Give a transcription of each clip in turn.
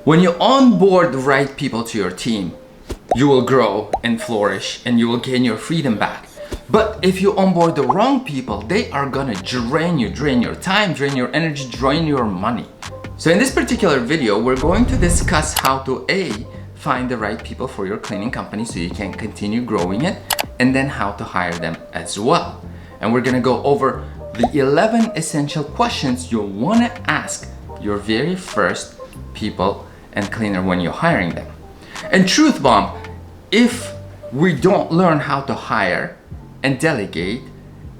When you onboard the right people to your team, you will grow and flourish and you will gain your freedom back. But if you onboard the wrong people, they are gonna drain you, drain your time, drain your energy, drain your money. So in this particular video, we're going to discuss how to find the right people for your cleaning company so you can continue growing it, and then how to hire them as well. And we're gonna go over the 11 essential questions you'll wanna ask your very first people and cleaner when you're hiring them. And truth bomb, if we don't learn how to hire and delegate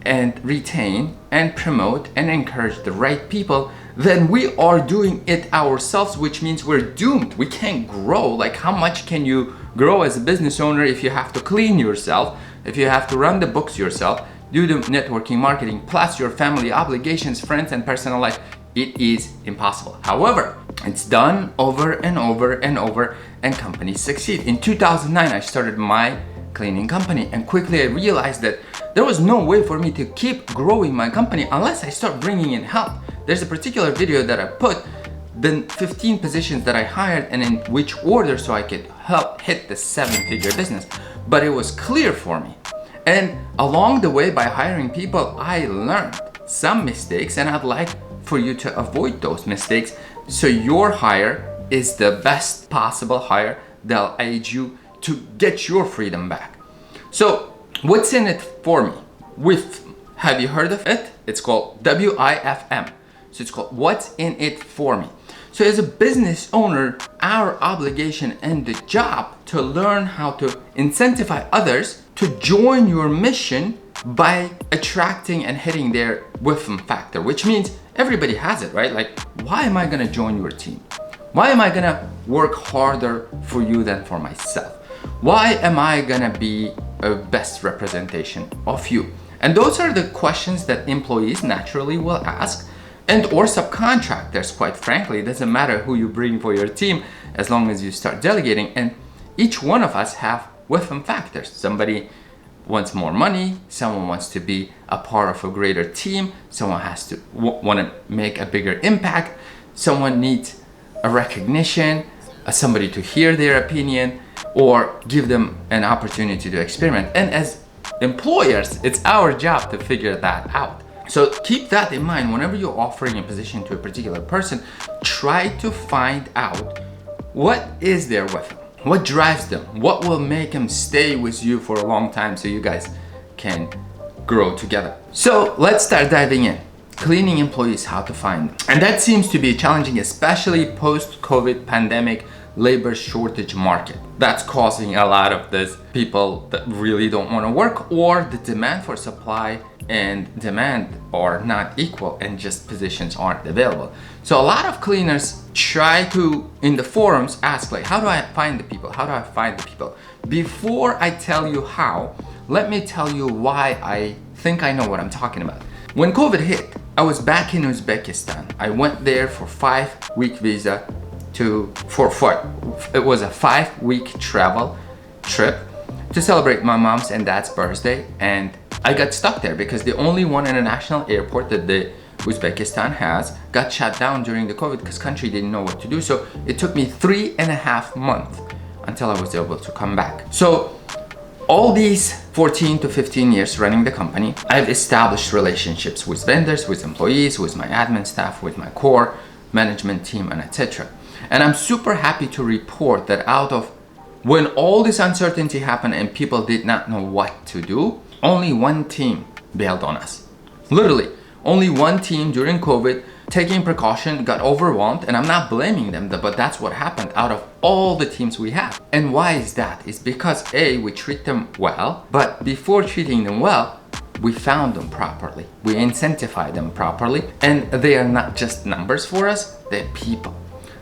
and retain and promote and encourage the right people, then we are doing it ourselves, which means we're doomed. We can't grow. Like, how much can you grow as a business owner if you have to clean yourself, if you have to run the books yourself, do the networking marketing, plus your family obligations, friends, and personal life? It is impossible. However, it's done over and over and over, and companies succeed. In 2009, I started my cleaning company, and quickly I realized that there was no way for me to keep growing my company unless I start bringing in help. There's a particular video that I put the 15 positions that I hired and in which order so I could help hit the 7-figure business. But it was clear for me. And along the way, by hiring people, I learned some mistakes, and I'd like for you to avoid those mistakes so your hire is the best possible hire that'll aid you to get your freedom back. So what's in it for me? Have you heard of it? It's called WIFM. So it's called What's in It For Me. So as a business owner, our obligation and the job to learn how to incentivize others to join your mission by attracting and hitting their WIFM factor, which means everybody has it, right? Like, why am I gonna join your team? Why am I gonna work harder for you than for myself? Why am I gonna be a best representation of you? And those are the questions that employees naturally will ask, and or subcontractors, quite frankly. It doesn't matter who you bring for your team as long as you start delegating. And each one of us have WIFM factors. Somebody wants more money, someone wants to be a part of a greater team, someone has to want to make a bigger impact, someone needs a recognition, somebody to hear their opinion, or give them an opportunity to experiment. And as employers, it's our job to figure that out. So keep that in mind whenever you're offering a position to a particular person. Try to find out what is their WIFM, what drives them, what will make them stay with you for a long time so you guys can grow together. So let's start diving in. Cleaning employees, how to find them. And that seems to be challenging, especially post-COVID pandemic labor shortage market. That's causing a lot of these people that really don't want to work, or the demand for supply and demand are not equal and just positions aren't available. So a lot of cleaners try to, in the forums, ask like, how do I find the people? How do I find the people? Before I tell you how, let me tell you why I think I know what I'm talking about. When COVID hit, I was back in Uzbekistan. I went there for 5-week visa it was a 5-week travel trip to celebrate my mom's and dad's birthday, and I got stuck there because the only one international airport that the Uzbekistan has got shut down during the COVID because country didn't know what to do. So it took me 3.5 months until I was able to come back. So all these 14 to 15 years running the company, I've established relationships with vendors, with employees, with my admin staff, with my core management team, and etc. And I'm super happy to report that out of when all this uncertainty happened and people did not know what to do, only one team bailed on us. Literally, only one team during COVID, taking precaution, got overwhelmed, and I'm not blaming them, but that's what happened out of all the teams we have. And why is that? It's because we treat them well, but before treating them well, we found them properly. We incentivize them properly, and they are not just numbers for us, they're people.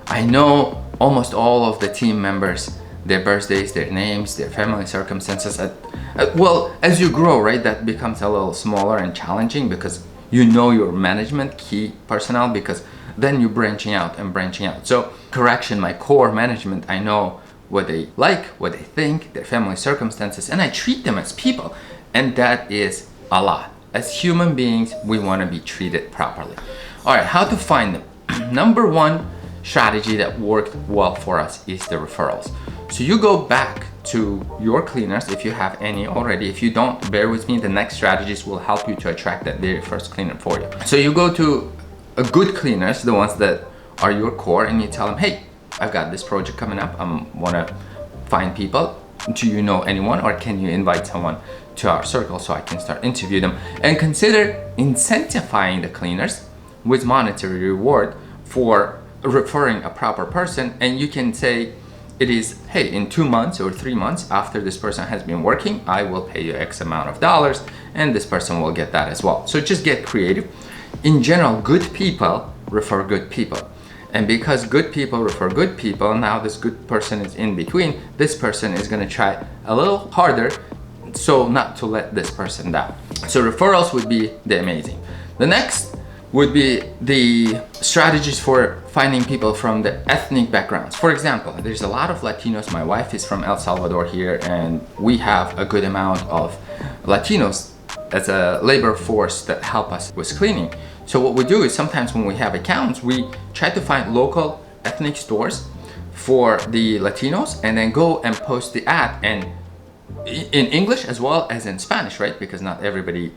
I know almost all of the team members, their birthdays, their names, their family circumstances. Well, as you grow, right, that becomes a little smaller and challenging because you know your management, key personnel, because then you're branching out. So correction, my core management, I know what they like, what they think, their family circumstances, and I treat them as people. And that is a lot. As human beings, we want to be treated properly. All right, how to find them. Number one, strategy that worked well for us is the referrals. So you go back to your cleaners if you have any already. If you don't, bear with me, the next strategies will help you to attract that very first cleaner for you. So you go to a good cleaners, the ones that are your core, and you tell them, hey, I've got this project coming up, I wanna find people. Do you know anyone, or can you invite someone to our circle so I can start interview them? And consider incentivizing the cleaners with monetary reward for referring a proper person. And you can say it is, hey, in 2 months or 3 months after this person has been working, I will pay you X amount of dollars, and this person will get that as well. So just get creative. In general, good people refer good people. And because good people refer good people, now this good person is in between, this person is gonna try a little harder so not to let this person down. So referrals would be the amazing. The next would be the strategies for finding people from the ethnic backgrounds. For example, there's a lot of Latinos. My wife is from El Salvador here, and we have a good amount of Latinos as a labor force that help us with cleaning. So what we do is sometimes when we have accounts, we try to find local ethnic stores for the Latinos and then go and post the ad, and in English as well as in Spanish, right? Because not everybody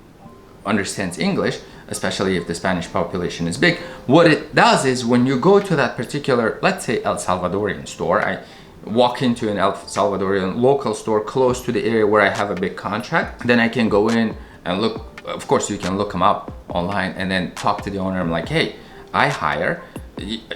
understands English, especially if the Spanish population is big. What it does is when you go to that particular, let's say El Salvadorian store, I walk into an El Salvadorian local store close to the area where I have a big contract, then I can go in and look. Of course, you can look them up online and then talk to the owner. I'm like, hey, I hire.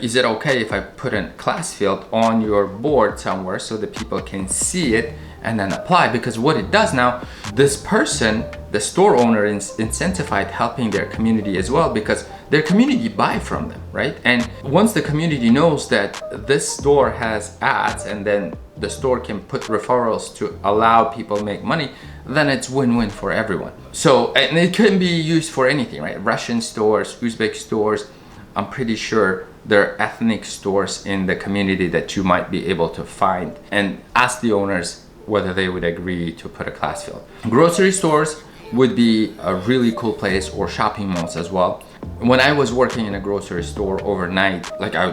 Is it okay if I put a class field on your board somewhere so that people can see it and then apply? Because what it does now, this person, the store owner, is incentivized helping their community as well, because their community buy from them, right? And once the community knows that this store has ads and then the store can put referrals to allow people make money, then it's win-win for everyone. So, and it can be used for anything, right? Russian stores, Uzbek stores, I'm pretty sure there are ethnic stores in the community that you might be able to find, and ask the owners whether they would agree to put a class field. Grocery stores would be a really cool place, or shopping malls as well. When I was working in a grocery store overnight, like I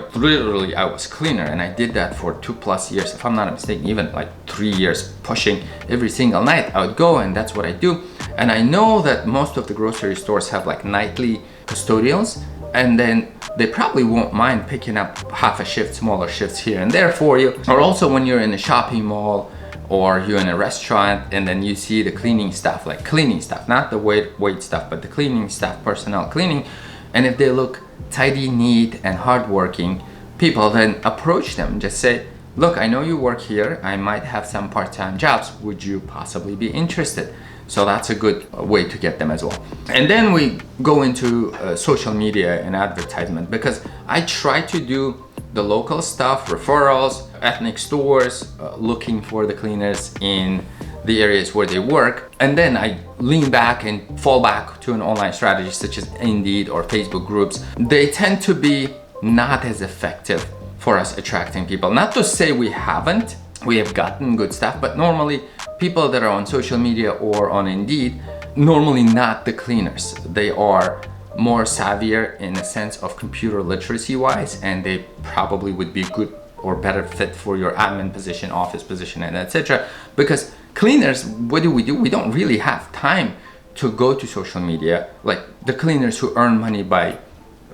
was cleaner, and I did that for 2+ years, if I'm not mistaken, even like 3 years, pushing every single night. I would go, and that's what I do. And I know that most of the grocery stores have like nightly custodians, and then they probably won't mind picking up half a shift, smaller shifts here and there for you. Or also when you're in a shopping mall or you're in a restaurant and then you see the cleaning staff, like cleaning staff, not the wait staff, but the cleaning staff, personnel cleaning. And if they look tidy, neat, and hardworking people, then approach them. Just say, look, I know you work here. I might have some part-time jobs. Would you possibly be interested? So that's a good way to get them as well. And then we go into social media and advertisement, because I try to do the local stuff, referrals, ethnic stores, looking for the cleaners in the areas where they work. And then I lean back and fall back to an online strategy such as Indeed or Facebook groups. They tend to be not as effective for us attracting people. Not to say we haven't, we have gotten good stuff, but normally people that are on social media or on Indeed, normally not the cleaners. They are more savvier in a sense of computer literacy wise, and they probably would be good or better fit for your admin position, office position, and etc. Because cleaners, what do? We don't really have time to go to social media, like the cleaners who earn money by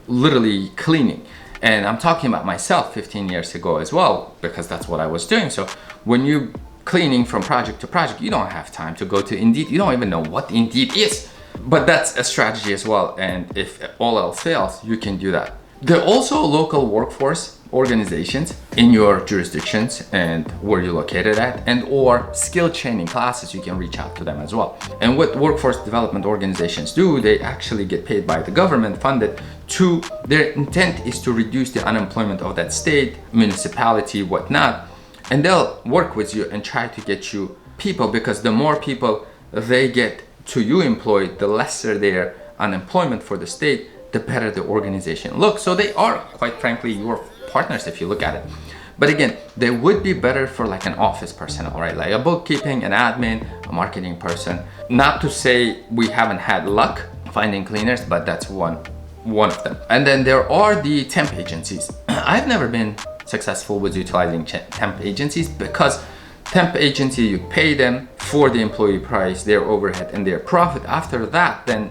literally cleaning. And I'm talking about myself 15 years ago as well, because that's what I was doing. So when you cleaning from project to project, you don't have time to go to Indeed. You don't even know what Indeed is. But that's a strategy as well. And if all else fails, you can do that. There are also local workforce organizations in your jurisdictions and where you're located at, and or skill training classes. You can reach out to them as well. And what workforce development organizations do, they actually get paid by the government, funded to, their intent is to reduce the unemployment of that state, municipality, whatnot. And they'll work with you and try to get you people, because the more people they get to you employed, the lesser their unemployment for the state, the better the organization looks. So they are, quite frankly, your partners if you look at it. But again, they would be better for like an office personnel, right? Like a bookkeeping, an admin, a marketing person. Not to say we haven't had luck finding cleaners, but that's one of them. And then there are the temp agencies. I've never been successful with utilizing temp agencies, because temp agency, you pay them for the employee price, their overhead and their profit. After that, then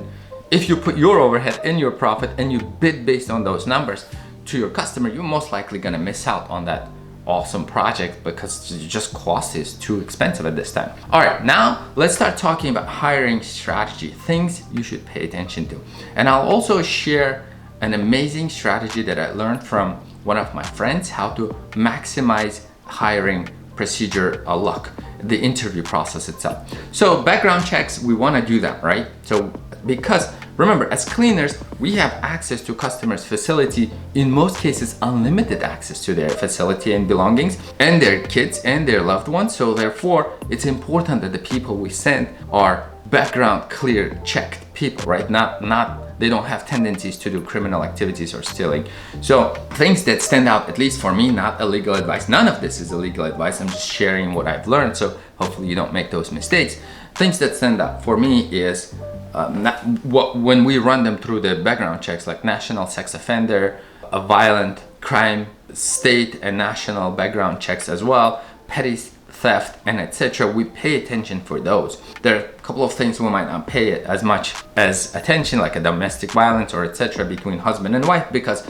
if you put your overhead in your profit and you bid based on those numbers to your customer, you're most likely gonna miss out on that awesome project because it just cost is too expensive at this time. All right, now let's start talking about hiring strategy, things you should pay attention to. And I'll also share an amazing strategy that I learned from one of my friends, how to maximize hiring procedure luck, the interview process itself. So background checks, we want to do that, right? So because remember, as cleaners, we have access to customers' facility, in most cases unlimited access to their facility and belongings and their kids and their loved ones. So therefore, it's important that the people we send are background clear, checked people, right? Not they don't have tendencies to do criminal activities or stealing. So things that stand out, at least for me, not illegal advice. None of this is illegal advice. I'm just sharing what I've learned. So hopefully you don't make those mistakes. Things that stand out for me is when we run them through the background checks, like national sex offender, a violent crime, state and national background checks as well, petty theft, and etc. We pay attention for those. There are a couple of things we might not pay as much as attention, like a domestic violence or etc. between husband and wife, because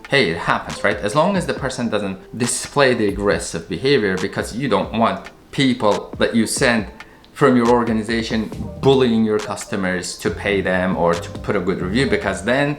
hey, it happens, right? As long as the person doesn't display the aggressive behavior, because you don't want people that you send from your organization bullying your customers to pay them or to put a good review, because then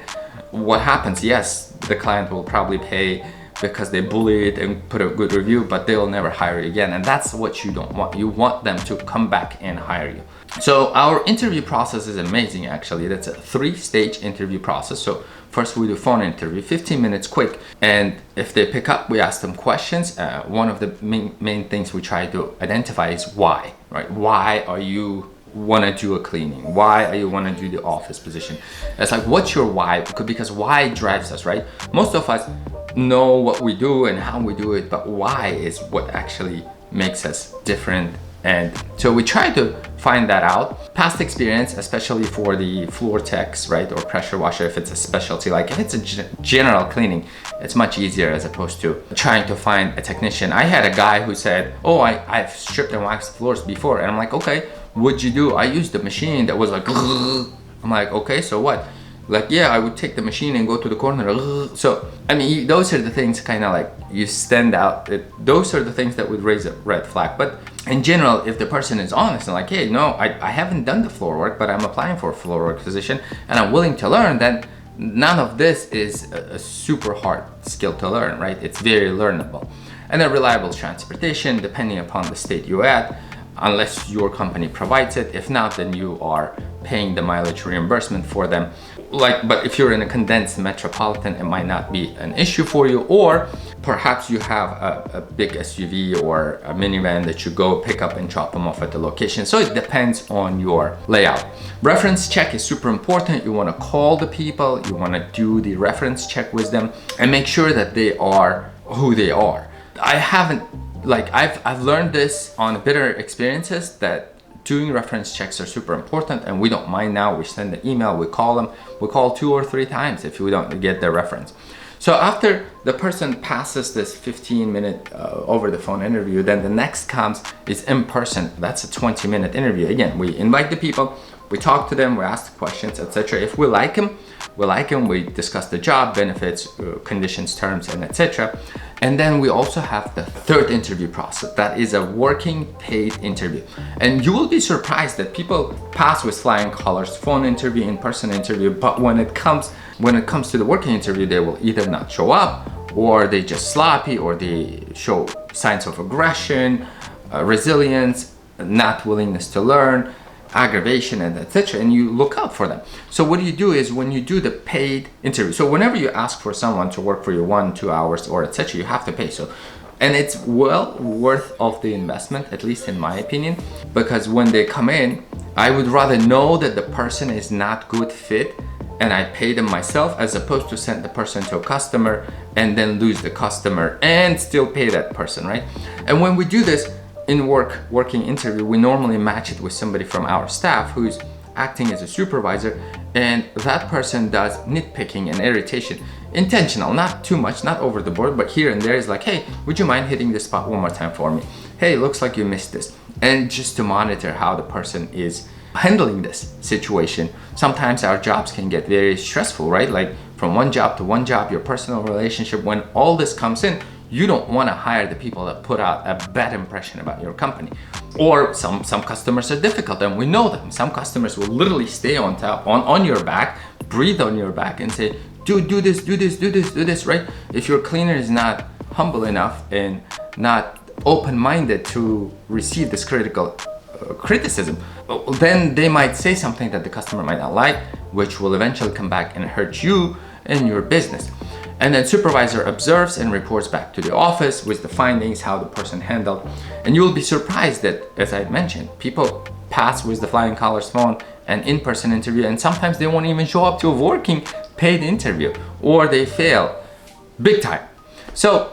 what happens? Yes, the client will probably pay because they bullied and put a good review, but they'll never hire you again. And that's what you don't want. You want them to come back and hire you. So our interview process is amazing, actually. That's a 3-stage interview process. So first we do phone interview, 15 minutes quick. And if they pick up, we ask them questions. One of the main things we try to identify is why, right? Why are you want to do a cleaning? Why are you want to do the office position? It's like, what's your why? Because why drives us, right? Most of us know what we do and how we do it, but why is what actually makes us different. And so we try to find that out. Past experience, especially for the floor techs, right? Or pressure washer, if it's a specialty. Like if it's a general cleaning, it's much easier as opposed to trying to find a technician. I had a guy who said, oh, I've stripped and waxed floors before. And I'm like, okay, what'd you do? I used the machine that was like, I'm like, okay, so what? Like, yeah, I would take the machine and go to the corner. So, I mean, those are the things kind of like you stand out. Those are the things that would raise a red flag. But in general, if the person is honest and like, hey, no, I haven't done the floor work, but I'm applying for a floor work position and I'm willing to learn, then none of this is a super hard skill to learn, right? It's very learnable. And then reliable transportation, depending upon the state you're at, unless your company provides it. If not, then you are paying the mileage reimbursement for them. But if you're in a condensed metropolitan, it might not be an issue for you, or perhaps you have a big SUV or a minivan that you go pick up and drop them off at the location. So it depends on your layout. Reference check is super important. You want to call the people, you want to do the reference check with them and make sure that they are who they are. I've learned this on bitter experiences that doing reference checks are super important, and we don't mind now. We send an email, we call them, we call 2 or 3 times if we don't get their reference. So after the person passes this 15-minute over the phone interview, then the next comes is in person. That's a 20-minute interview. Again, we invite the people, we talk to them, we ask the questions, etc. If we like them, we discuss the job, benefits, conditions, terms, and etc. And then we also have the third interview process. That is a working paid interview. And you will be surprised that people pass with flying colors, phone interview, in-person interview, but when it comes to the working interview, they will either not show up, or they just sloppy, or they show signs of aggression, resilience, not willingness to learn, aggravation, and etc. And you look out for them. So what you do is when you do the paid interview, so whenever you ask for someone to work for you 1-2 hours or etc., you have to pay. So, and it's well worth of the investment, at least in my opinion, because when they come in, I would rather know that the person is not good fit and I pay them myself, as opposed to send the person to a customer and then lose the customer and still pay that person, right? And when we do this in working interview, we normally match it with somebody from our staff who's acting as a supervisor, and that person does nitpicking and irritation. intentional, not too much, not over the board, but here and there is like, hey, would you mind hitting this spot one more time for me? Hey, looks like you missed this. And just to monitor how the person is handling this situation. Sometimes our jobs can get very stressful, right? Like from one job to one job, your personal relationship, when all this comes in, you don't want to hire the people that put out a bad impression about your company. Or some customers are difficult, and we know them. Some customers will literally stay on top, on your back, breathe on your back and say, do this, right? If your cleaner is not humble enough and not open-minded to receive this critical criticism, then they might say something that the customer might not like, which will eventually come back and hurt you and your business. And then supervisor observes and reports back to the office with the findings, how the person handled. And you will be surprised that, as I mentioned, people pass with the flying colors phone and in-person interview, and sometimes they won't even show up to a working paid interview, or they fail big time. So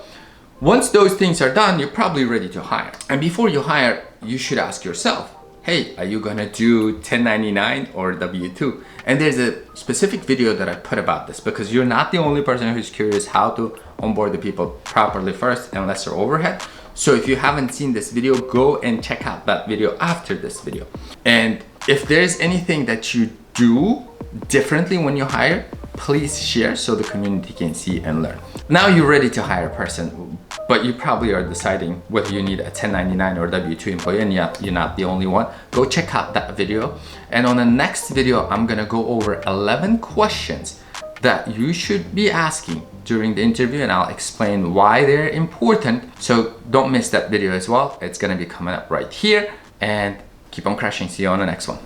once those things are done, you're probably ready to hire. And before you hire, you should ask yourself, hey, are you gonna do 1099 or W-2? And there's a specific video that I put about this, because you're not the only person who's curious how to onboard the people properly first and lesser overhead. So if you haven't seen this video, go and check out that video after this video. And if there's anything that you do differently when you hire, please share so the community can see and learn. Now you're ready to hire a person, but you probably are deciding whether you need a 1099 or W-2 employee, and you're not the only one. Go check out that video. And on the next video, I'm gonna go over 11 questions that you should be asking during the interview, and I'll explain why they're important. So don't miss that video as well. It's gonna be coming up right here, and keep on crushing. See you on the next one.